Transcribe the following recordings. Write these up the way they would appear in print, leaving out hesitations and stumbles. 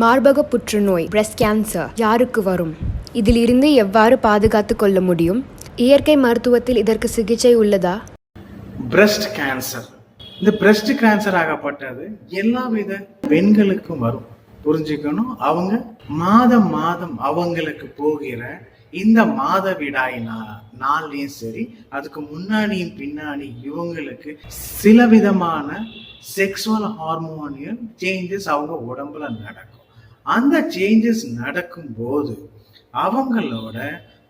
மார்பக புற்றுநோய் breast cancer யாருக்கு வரும்? இதிலிருந்து எவ்வாறு பாதுகாத்து கொள்ள முடியும்? இயற்கை மருத்துவத்தில் இதற்கு சிகிச்சை உள்ளதா? பிரஸ்ட் கேன்சர், இந்த பிரஸ்ட் கேன்சர் ஆகப்பட்டது எல்லா வித பெண்களுக்கும் வரும். புரிஞ்சுக்கணும், அவங்க மாதம் அவங்களுக்கு போகிற இந்த மாதவிடாய் நாள்லயும் சரி, அதுக்கு முன்னாடியும் பின்னாடி இவங்களுக்கு சில விதமான செக்ஸுவல் ஹார்மோனியல் சேஞ்சஸ் அவங்க உடம்புல நடக்கும். அந்த சேஞ்சஸ் நடக்கும் போது அவங்களோட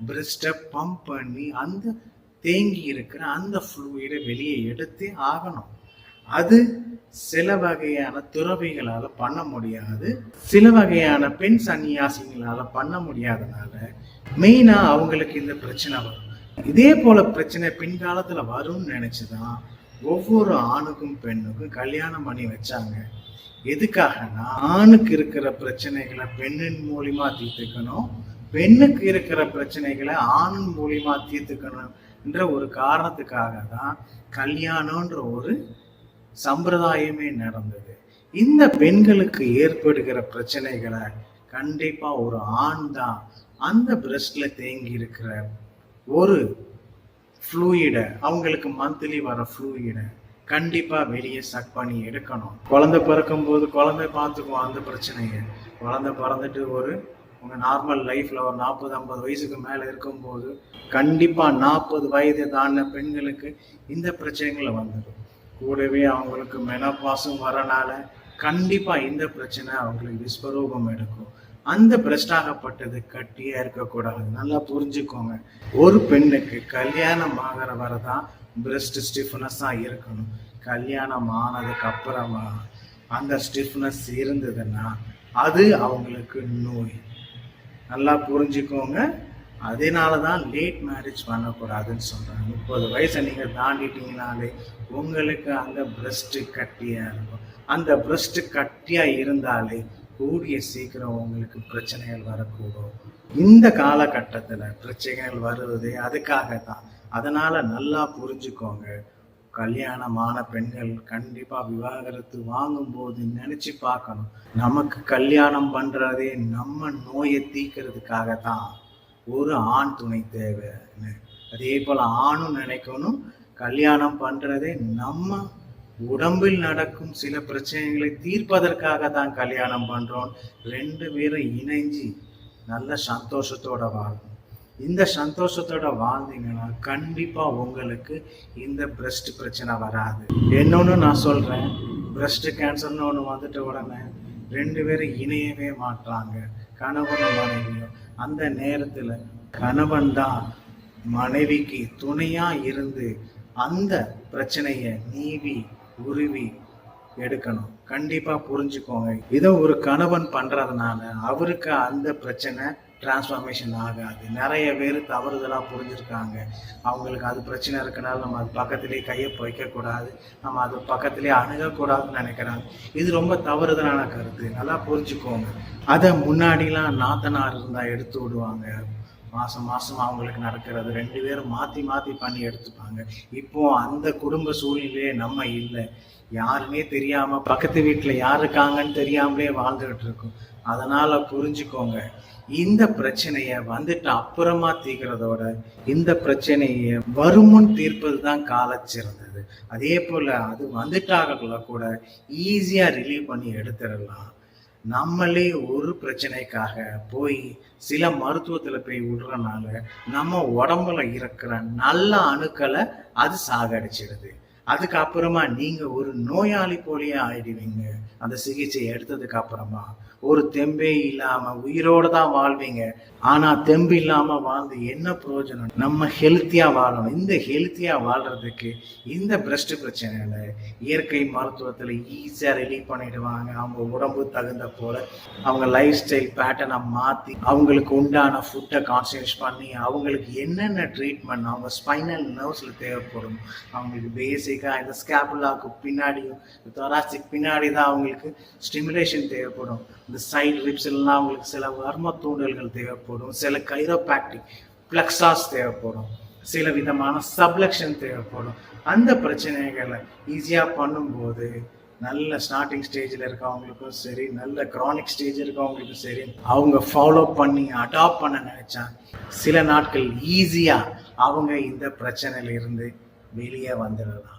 பிரெஸ்ட்டை பம்ப் பண்ணி அந்த தேங்கி இருக்கிற அந்த ஃப்ளூயிடை வெளியே எடுத்து ஆகணும். அது சில வகையான துறவிகளால பண்ண முடியாது, சில வகையான பெண் சன்னியாசிகளால பண்ண முடியாதனால மெயினா அவங்களுக்கு இந்த பிரச்சனை வரும். இதே போல பிரச்சனை பின்காலத்துல வரும்னு நினைச்சுதான் ஒவ்வொரு ஆணுக்கும் பெண்ணுக்கும் கல்யாணம் பண்ணி வச்சாங்க. எதுக்காகனா, ஆணுக்கு இருக்கிற பிரச்சனைகளை பெண்ணின் மூலியமா தீர்த்துக்கணும், பெண்ணுக்கு இருக்கிற பிரச்சனைகளை ஆணின் மூலியமா தீர்த்துக்கணும் என்ற ஒரு காரணத்துக்காக தான் கல்யாணம்ன்ற ஒரு சம்பிரதாயமே நடந்தது. இந்த பெண்களுக்கு ஏற்படுகிற பிரச்சனைகளை கண்டிப்பா ஒரு ஆண் தான் அந்த பிரஸ்ட்ல தேங்கி இருக்கிற ஒரு ஃப்ளூயிடை, அவங்களுக்கு மந்த்லி வர ஃப்ளூயிடை கண்டிப்பா வெளியே சக் பண்ணி எடுக்கணும். குழந்தை பிறக்கும் போது குழந்தை பார்த்துக்குவோம் அந்த பிரச்சனையை. குழந்தை பிறந்துட்டு உங்க நார்மல் லைஃப்ல ஒரு 40-50 வயசுக்கு மேல இருக்கும்போது கண்டிப்பா 40 வயது தாண்டின பெண்களுக்கு இந்த பிரச்சனைகளை வந்துடும். கூடவே அவங்களுக்கு மெனோபாஸும் வரனால கண்டிப்பா இந்த பிரச்சனை அவங்களுக்கு விஸ்வரூபம் எடுக்கும். அந்த பிரஸ்ட் ஆகப்பட்டது கட்டியா இருக்கக்கூடாது. நல்லா புரிஞ்சுக்கோங்க, ஒரு பெண்ணுக்கு கல்யாணம் ஆகிற வரதான் பிரஸ்ட் ஸ்டிஃப்னஸா இருக்கணும். கல்யாணம் ஆனதுக்கு அப்புறமா அந்த ஸ்டிஃப்னஸ் இருந்ததுன்னா அது அவங்களுக்கு நோய். நல்லா புரிஞ்சுக்கோங்க. அதனாலதான் லேட் மேரேஜ் பண்ணக்கூடாதுன்னு சொல்றாங்க. 30 வயசை நீங்க தாண்டிட்டீங்கனாலே உங்களுக்கு அந்த பிரஸ்ட் கட்டியா இருக்கும். அந்த பிரஸ்ட் கட்டியா இருந்தாலே கூடிய சீக்கிரம் உங்களுக்கு பிரச்சனைகள் வரக்கூடும். இந்த காலகட்டத்துல பிரச்சனைகள் வருவது அதுக்காக தான். அதனால நல்லா புரிஞ்சுக்கோங்க, கல்யாணமான பெண்கள் கண்டிப்பா விவாகரத்து வாங்கும் போது நினைச்சு பார்க்கணும், நமக்கு கல்யாணம் பண்றதே நம்ம நோயை தீர்க்கிறதுக்காக தான், ஒரு ஆண் துணை தேவைன்னு. அதே போல ஆணும் நினைக்கணும், கல்யாணம் பண்றதே நம்ம உடம்பில் நடக்கும் சில பிரச்சனைகளை தீர்ப்பதற்காக தான் கல்யாணம் பண்றோம். 2 பேரும் இணைஞ்சு நல்ல சந்தோஷத்தோட வாழணும். இந்த சந்தோஷத்தோட வாழ்ந்தீங்கன்னா கண்டிப்பா உங்களுக்கு இந்த பிரஸ்ட் பிரச்சனை வராது. இன்னொன்னு நான் சொல்றேன், பிரஸ்ட் கேன்சர்னு ஒண்ணு வந்துட்ட உடனே 2 பேரும் இணையவே மாட்டாங்க, கணவனும் மனைவியும். அந்த நேரத்துல கணவன் தான் மனைவிக்கு துணையா இருந்து அந்த பிரச்சனைய நீவி உருவி எடுக்கணும். கண்டிப்பா புரிஞ்சுக்கோங்க, இதை ஒரு கணவன் பண்றதுனால அவருக்கு அந்த பிரச்சனை டிரான்ஸ்ஃபார்மேஷன் ஆகாது. நிறைய பேர் தவறுதலா புரிஞ்சிருக்காங்க. அவங்களுக்கு அது பிரச்சனை இருக்கனால நம்ம அது பக்கத்திலே கையை வைக்கக்கூடாது, நம்ம அது பக்கத்திலே அணுகக்கூடாதுன்னு நினைக்கிறாங்க. இது ரொம்ப தவறுதலான கருத்து. நல்லா புரிஞ்சுக்கோங்க. அதை முன்னாடிலாம் நாத்தனார் இருந்தா எடுத்து விடுவாங்க. மாசம் அவங்களுக்கு நடக்கிறது 2 பேரும் மாத்தி பண்ணி எடுத்துப்பாங்க. இப்போ அந்த குடும்ப சூழ்நிலையே நம்ம இல்லை. யாருமே தெரியாம பக்கத்து வீட்டுல யார் இருக்காங்கன்னு தெரியாமலே வாழ்ந்துகிட்டு இருக்கோம். அதனால புரிஞ்சுக்கோங்க, இந்த பிரச்சனைய வந்துட்டு அப்புறமா தீர்க்கிறதோட இந்த பிரச்சனைய வருமுன் தீர்ப்பது தான் கால சிறந்தது. அதே போல அது வந்துட்டாக கூட ஈஸியா ரிலீவ் பண்ணி எடுத்துடலாம். நம்மளே ஒரு பிரச்சனைக்காக போய் சில மருத்துவத்துல போய் விடுறதுனால நம்ம உடம்புல இருக்கிற நல்ல அணுக்களை அது சாகடிச்சிடுது. அதுக்கப்புறமா நீங்க ஒரு நோயாளி போலயே ஆயிடுவீங்க. அந்த சிகிச்சை எடுத்ததுக்கு அப்புறமா ஒரு தெம்பே இல்லாம உயிரோட தான் வாழ்வீங்க. ஆனா தெம்பு இல்லாம வாழ்ந்து என்ன பிரயோஜனம்? நம்ம ஹெல்த்தியா வாழணும். இந்த ஹெல்த்தியா வாழ்றதுக்கு இந்த பிரஸ்ட் பிரச்சனையில இயற்கை மருத்துவத்துல ஈஸியா ரிலீவ் பண்ணிடுவாங்க. அவங்க உடம்பு தகுந்த போல அவங்க லைஃப் ஸ்டைல் பேட்டர்னை மாத்தி அவங்களுக்கு உண்டான ஃபுட்டை கான்சன்ட்ரேட் பண்ணி அவங்களுக்கு என்னென்ன ட்ரீட்மெண்ட் அவங்க ஸ்பைனல் நர்வ்ஸ்ல தேவைப்படும், அவங்களுக்கு பேசிக்கா இந்த ஸ்கேப்புலாக்கு பின்னாடியும் தொராசிக் பின்னாடி தான் அவங்களுக்கு ஸ்டிமுலேஷன் தேவைப்படும். இந்த சைடு ரிப்ஸ் எல்லாம் அவங்களுக்கு சில வர்ம தூண்டல்கள் தேவைப்படும், சில கைரோபாக்டிக் பிளக்ஸாஸ் தேவைப்படும், சில விதமான சப்லக்ஷன் தேவைப்படும். அந்த பிரச்சனைகளை ஈஸியா பண்ணும்போது நல்ல ஸ்டார்டிங் ஸ்டேஜில் இருக்கவங்களுக்கும் சரி, நல்ல க்ரானிக் ஸ்டேஜ் இருக்கவங்களுக்கும் சரி, அவங்க ஃபாலோ பண்ணி அடாப்ட் பண்ண நினைச்சா சில நாட்கள் ஈஸியாக அவங்க இந்த பிரச்சனையில இருந்து வெளியே வந்துடலாம்.